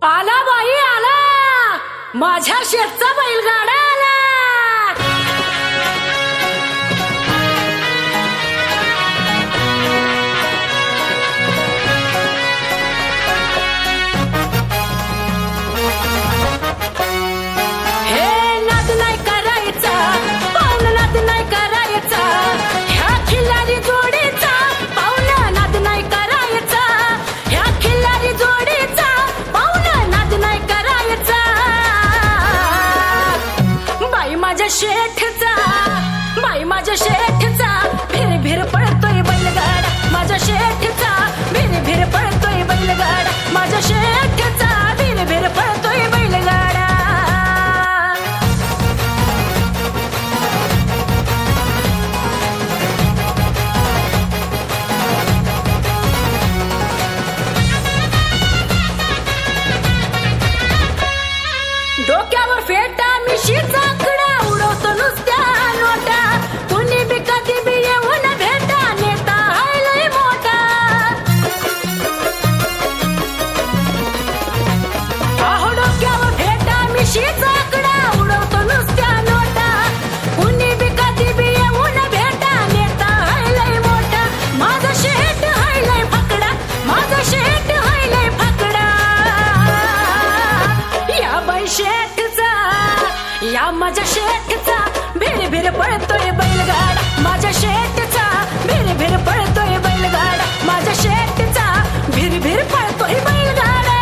आला बाई आला, माझ्या शेतचा बैलगाडा आला. हे नाद नाही करायचा, पाऊल नाद नाही करायचा, ह्या खिल्लारी जोडीचा पाऊल नाद नाही करायचा, ह्या खिल्लारी जोडीचा पाऊल नाद नाही करायचा. बाई माझ्या शेठचा, बाई माझ्या शेठचा भिर भिर पळतोय बैलगाडा, माझ्या शेठचा भिर भिर पळतोय बैलगाडा, माझ्या शेठचा भिर भिर पळतोय बैलगाडा. डोक्यावर फेटा मिशीचा आकडा उडवतो नुसत्या नोटा, कुणी बी कधी बी येऊन भेटा, नेता हाय लय मोठा. अहो डोक्यावर फेटा मिशीचा आकडा उडवतो नुसत्या नोटा, कुणी बी कधी बी येऊन भेटा, नेता हाय लय मोठा. माझा शेठ हाय लय फकडा, माझा शेठ हाय लय फकडा. या बाई शेठचा, या माझ्या शेठचा भिर भिर पळतोय बैलगाडा, माझ्या शेठचा भिर भिर पळतोय बैलगाडा, माझ्या शेठचा भिर भिर पळतोय बैलगाडा.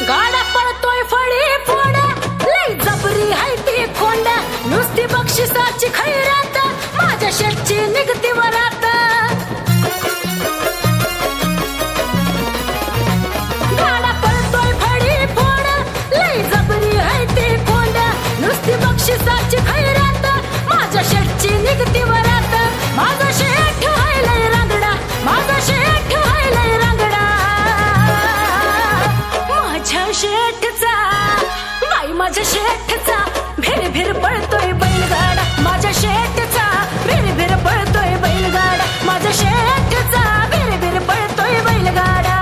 गाडा पळतोय फळी फोड, लय जबरी हाय ती खोंड, नुसती बक्षिसाची खैरात माझ्या शेठची निघती वरात. गाडा पळतोय फळी फोड, लय जबरी हाय ती खोंड, नुसती बक्षिसाची खैरात माझ्या शेठची निघती वरात. माझा शेठ हाय लय रांगडा, माझा शेठ हाय लय रांगडा. माझ्या शेठचा, बाई माझ्या शेठचा भिर भिर पळतोय बैलगाडा, माझ्या शेठचा भिर भिर पळतोय बैलगाडा, माझ्या शेठचा भिर भिर पळतोय बैलगाडा.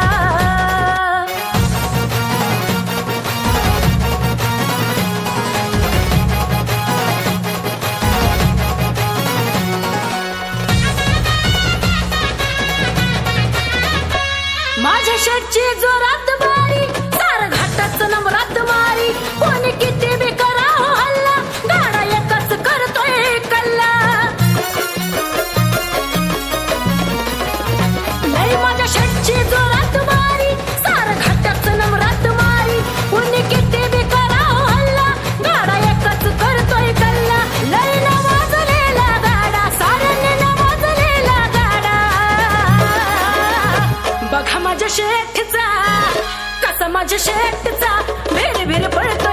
माझ्या शेठची जोरात बारी, सार घाटाचं नंबरात मारी, कोणी किती बी करा हो हल्ला, गाडा एकच करतोय कल्ला. लय माझ्या शेठची जोरात बारी, सार घाटाचं नंबरात मारी, कोणी किती बी करा हो हल्ला, गाडा एकच करतोय कल्ला. लय नावाजलेला गाडा, साऱ्यांनी नावाजलेला गाडा. बघा माझ्या शेठचा, कसा माझ्या शेठचा भिर भिर पळतो